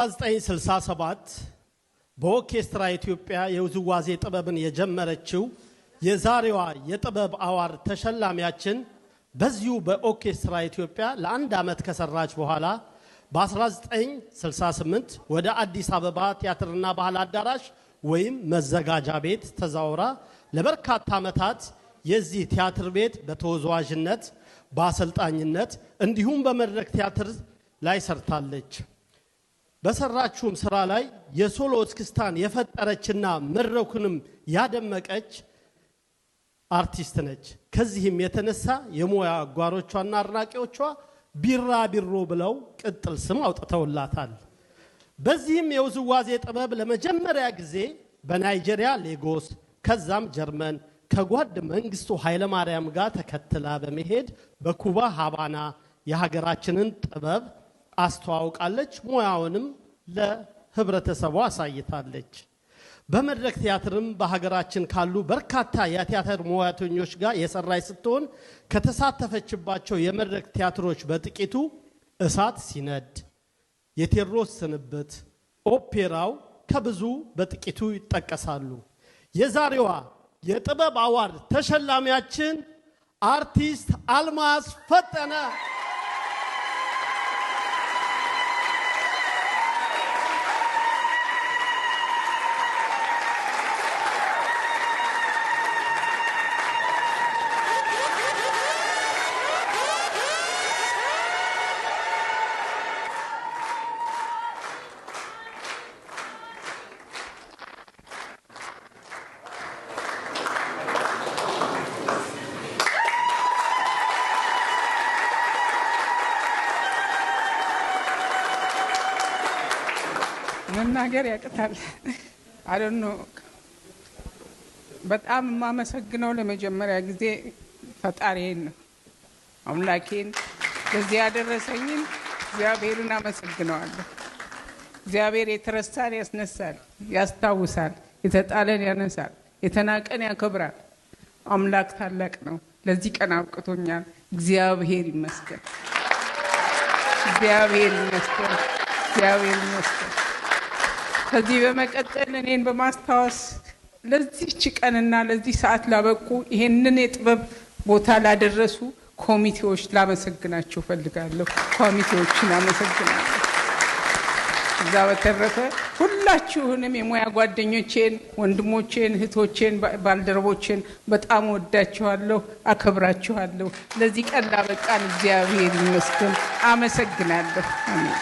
1967 በኦርኬስትራ ኢትዮጵያ የውዝዋዜ ጥበብን የጀመረችው የዛሬዋ የጥበብ አዋርድ ተሸላሚያችን በዚሁ በኦርኬስትራ ኢትዮጵያ ለአንድ አመት ከሰራች በኋላ በ1968 ወደ አዲስ አበባ ቲያትርና ባህል አዳራሽ ወይም መዘጋጃ ቤት ተዛውራ ለበርካታ አመታት የዚህ ቲያትር ቤት በተወዛዋዥነት በአሰልጣኝነት እንዲሁም በመድረክ ቲያትር ላይ ሰርታለች። በሰራችውም ስራ ላይ የሶሎ እስክስታን የፈጠረችና መድረኩንም ያደመቀች አርቲስት ነች። ከዚህም የተነሳ የሙያ አጓሮቿና አድናቂዎቿ ቢራ ቢሮ ብለው ቅጥል ስም አውጥተውላታል። በዚህም የውዝዋዜ ጥበብ ለመጀመሪያ ጊዜ በናይጄሪያ ሌጎስ ከዛም ጀርመን ከጓድ መንግስቱ ኃይለ ማርያም ጋር ተከትላ በመሄድ በኩባ ሃቫና የሀገራችንን ጥበብ አስተዋውቃለች። ሙያውንም ለህብረተሰቡ አሳይታለች። በመድረክ ቲያትርም በሀገራችን ካሉ በርካታ የቲያትር ሙያተኞች ጋር የሰራች ስትሆን ከተሳተፈችባቸው የመድረክ ቲያትሮች በጥቂቱ እሳት ሲነድ፣ የቴዎድሮስ ስንብት፣ ኦፔራው ከብዙ በጥቂቱ ይጠቀሳሉ። የዛሬዋ የጥበብ አዋርድ ተሸላሚያችን አርቲስት አልማዝ ፈጠነ መናገር ያቅታል። አደኖ በጣም ማመሰግነው ለመጀመሪያ ጊዜ ፈጣሪዬን ነው፣ አምላኬን ለዚህ ያደረሰኝን እግዚአብሔርን አመሰግነዋለሁ። እግዚአብሔር የተረሳን ያስነሳል፣ ያስታውሳል፣ የተጣለን ያነሳል፣ የተናቀን ያከብራል። አምላክ ታላቅ ነው። ለዚህ ቀን አብቅቶኛል። እግዚአብሔር ይመስገን። እግዚአብሔር ይመስገን። እግዚአብሔር ይመስገን። ከዚህ በመቀጠል እኔን በማስታወስ ለዚህ ቀንና ለዚህ ሰዓት ላበቁ ይሄንን የጥበብ ቦታ ላደረሱ ኮሚቴዎች ላመሰግናቸው ፈልጋለሁ። ኮሚቴዎችን አመሰግናለሁ። እዛ በተረፈ ሁላችሁንም የሙያ ጓደኞቼን፣ ወንድሞቼን፣ እህቶቼን፣ ባልደረቦቼን በጣም ወዳችኋለሁ፣ አከብራችኋለሁ። ለዚህ ቀን ላበቃን እግዚአብሔር ይመስገን። አመሰግናለሁ። አሜን።